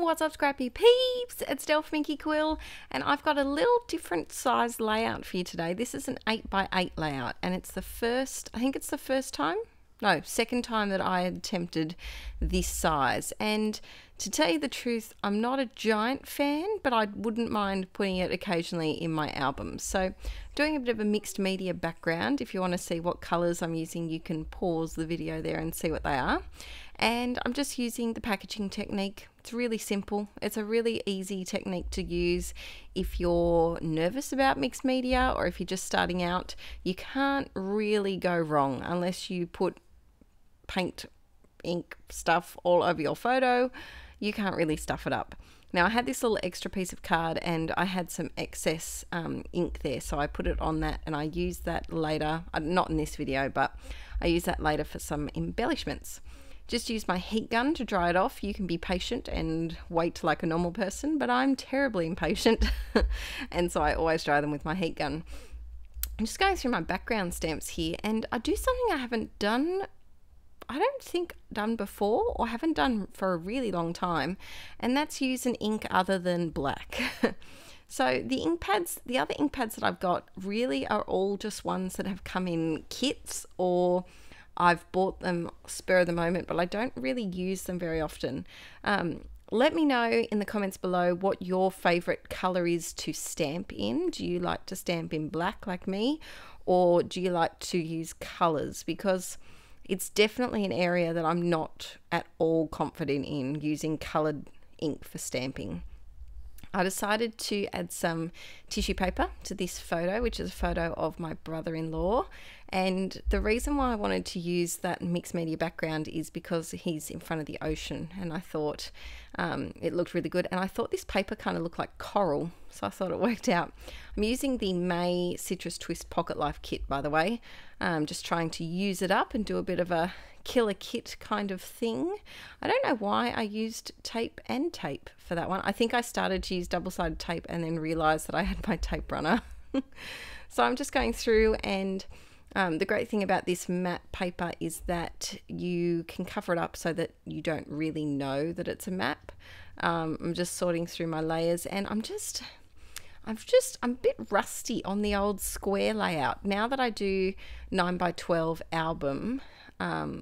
What's up, Scrappy peeps? It's Del from Inkie Quill, and I've got a little different size layout for you today. This is an 8x8 layout, and it's the first, I think it's the second time that I attempted this size. And to tell you the truth, I'm not a giant fan, but I wouldn't mind putting it occasionally in my albums. So doing a bit of a mixed media background. If you want to see what colors I'm using, you can pause the video there and see what they are. And I'm just using the packaging technique. It's really simple. It's a really easy technique to use if you're nervous about mixed media or if you're just starting out. You can't really go wrong unless you put paint, ink stuff all over your photo. You can't really stuff it up. Now I had this little extra piece of card and I had some excess ink there, so I put it on that and I used that later, not in this video, but I used that later for some embellishments. Just use my heat gun to dry it off. You can be patient and wait like a normal person, but I'm terribly impatient and so I always dry them with my heat gun. I'm just going through my background stamps here, and I do something I haven't done, I don't think done before, or haven't done for a really long time, and that's use an ink other than black. So the ink pads, the other ink pads that I've got really are all just ones that have come in kits, or I've bought them spur of the moment, but I don't really use them very often. Let me know in the comments below what your favorite color is to stamp in. Do you like to stamp in black like me, or do you like to use colors? Because it's definitely an area that I'm not at all confident in using colored ink for stamping. I decided to add some tissue paper to this photo, which is a photo of my brother-in-law. And the reason why I wanted to use that mixed media background is because he's in front of the ocean, and I thought it looked really good. And I thought this paper kind of looked like coral, so I thought it worked out. I'm using the May Citrus Twist Pocket Life kit, by the way. Just trying to use it up and do a bit of a killer kit kind of thing. I don't know why I used tape and tape for that one. I think I started to use double-sided tape and then realized that I had my tape runner. So I'm just going through, and the great thing about this matte paper is that you can cover it up so that you don't really know that it's a map. I'm just sorting through my layers, and I'm a bit rusty on the old square layout. Now that I do 9x12 album,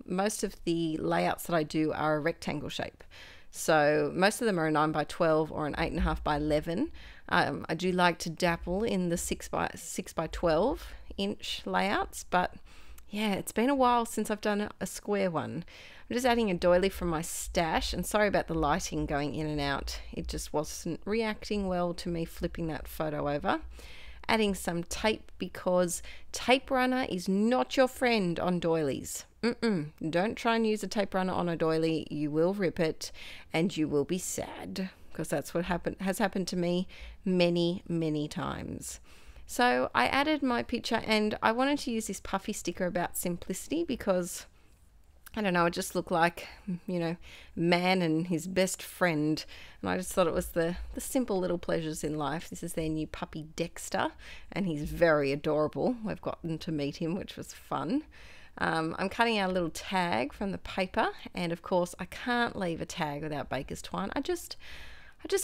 most of the layouts that I do are a rectangle shape. So most of them are a 9x12 or an 8.5x11. I do like to dabble in the 6x12 inch layouts, but yeah, it's been a while since I've done a square one. I'm just adding a doily from my stash, and sorry about the lighting going in and out. It just wasn't reacting well to me flipping that photo over. Adding some tape, because tape runner is not your friend on doilies. Don't try and use a tape runner on a doily. You will rip it and you will be sad, because that's what has happened to me many times. So I added my picture, and I wanted to use this puffy sticker about simplicity because, I don't know, it just looked like, you know, man and his best friend. And I just thought it was the simple little pleasures in life. This is their new puppy Dexter, and he's very adorable. We've gotten to meet him, which was fun. I'm cutting out a little tag from the paper, and of course I can't leave a tag without baker's twine. I just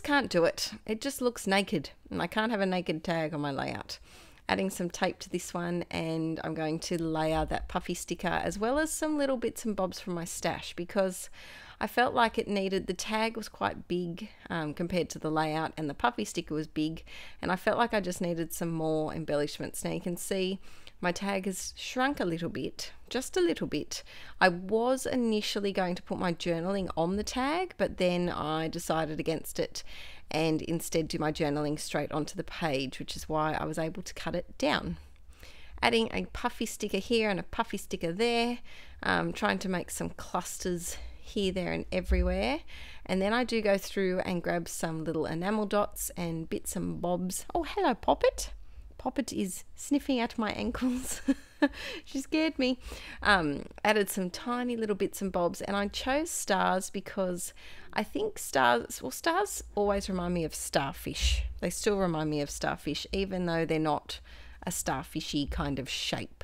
can't do it. It just looks naked, and I can't have a naked tag on my layout. Adding some tape to this one, and I'm going to layer that puffy sticker as well as some little bits and bobs from my stash, because I felt like it needed, the tag was quite big compared to the layout, and the puffy sticker was big, and I felt like I just needed some more embellishments. Now you can see my tag has shrunk a little bit, just a little bit. I was initially going to put my journaling on the tag, but then I decided against it and instead do my journaling straight onto the page, which is why I was able to cut it down. Adding a puffy sticker here and a puffy sticker there, trying to make some clusters here, there and everywhere. And then I do go through and grab some little enamel dots and bits and bobs. Oh, hello Poppet. Poppet is sniffing at my ankles. She scared me. Added some tiny little bits and bobs, and I chose stars because I think stars always remind me of starfish. They still remind me of starfish, even though they're not a starfishy kind of shape.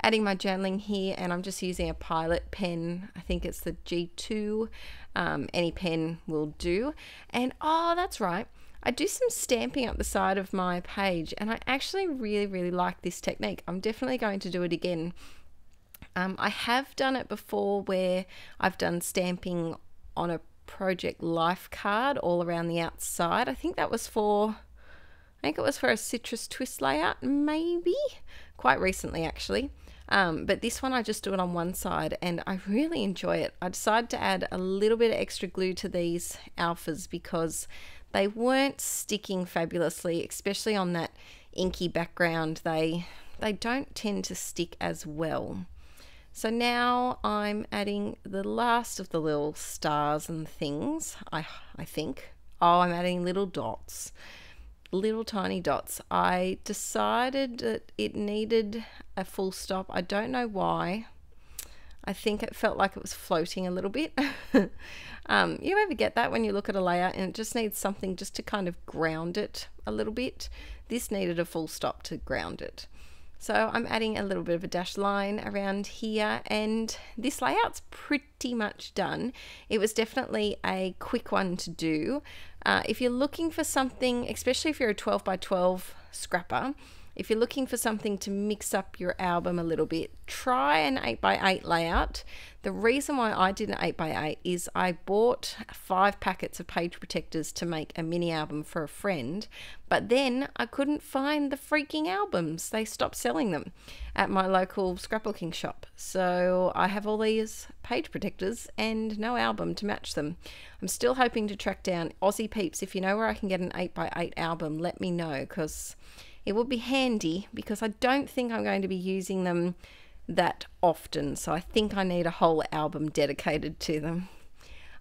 adding my journaling here, and I'm just using a Pilot pen. I think it's the G2. Any pen will do. And oh, that's right, I do some stamping up the side of my page, and I actually really like this technique. I'm definitely going to do it again. I have done it before where I've done stamping on a Project Life card all around the outside. I think it was for a Citrus Twist layout, maybe quite recently actually. But this one I just do it on one side, and I really enjoy it. I decided to add a little bit of extra glue to these alphas because they weren't sticking fabulously, especially on that inky background. They don't tend to stick as well. So now I'm adding the last of the little stars and things, I think. Oh, I'm adding little dots, little tiny dots. I decided that it needed a full stop. I don't know why. I think it felt like it was floating a little bit. You ever get that when you look at a layout and it just needs something just to kind of ground it a little bit? This needed a full stop to ground it. So I'm adding a little bit of a dashed line around here, and this layout's pretty much done. It was definitely a quick one to do. If you're looking for something, especially if you're a 12 by 12 scrapper, if you're looking for something to mix up your album a little bit, try an 8 by 8 layout. The reason why I did an 8 by 8 is I bought 5 packets of page protectors to make a mini album for a friend, but then I couldn't find the freaking albums. They stopped selling them at my local scrapbooking shop. So I have all these page protectors and no album to match them. I'm still hoping to track down Aussie peeps. If you know where I can get an 8 by 8 album, let me know, because it would be handy, because I don't think I'm going to be using them that often. So I think I need a whole album dedicated to them.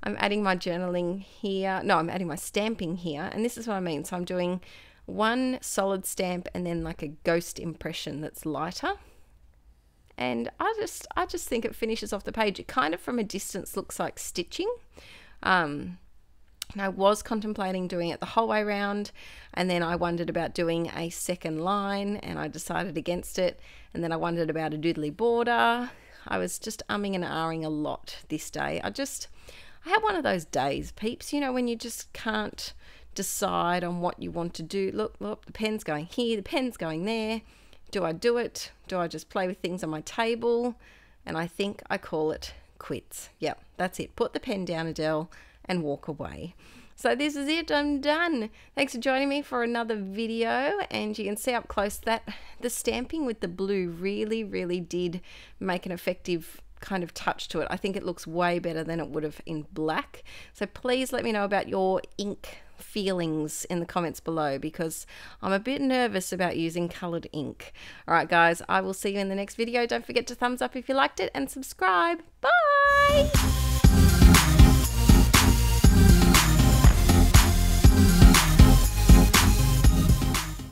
I'm adding my journaling here. No, I'm adding my stamping here. And this is what I mean. So I'm doing one solid stamp and then like a ghost impression that's lighter. And I just think it finishes off the page. It kind of from a distance looks like stitching. And I was contemplating doing it the whole way around, and then I wondered about doing a second line and I decided against it, and then I wondered about a doodly border. I was just umming and ahhing a lot this day. I had one of those days, peeps, you know, when you just can't decide on what you want to do. Look, the pen's going here, the pen's going there. Do I do it? Do I just play with things on my table? And I think I call it quits. Yep, that's it. Put the pen down, Adele, and walk away. So this is it. I'm done. Thanks for joining me for another video, and you can see up close that the stamping with the blue really did make an effective kind of touch to it. I think it looks way better than it would have in black. So please let me know about your ink feelings in the comments below, because I'm a bit nervous about using colored ink. All right guys, I will see you in the next video. Don't forget to thumbs up if you liked it and subscribe. Bye.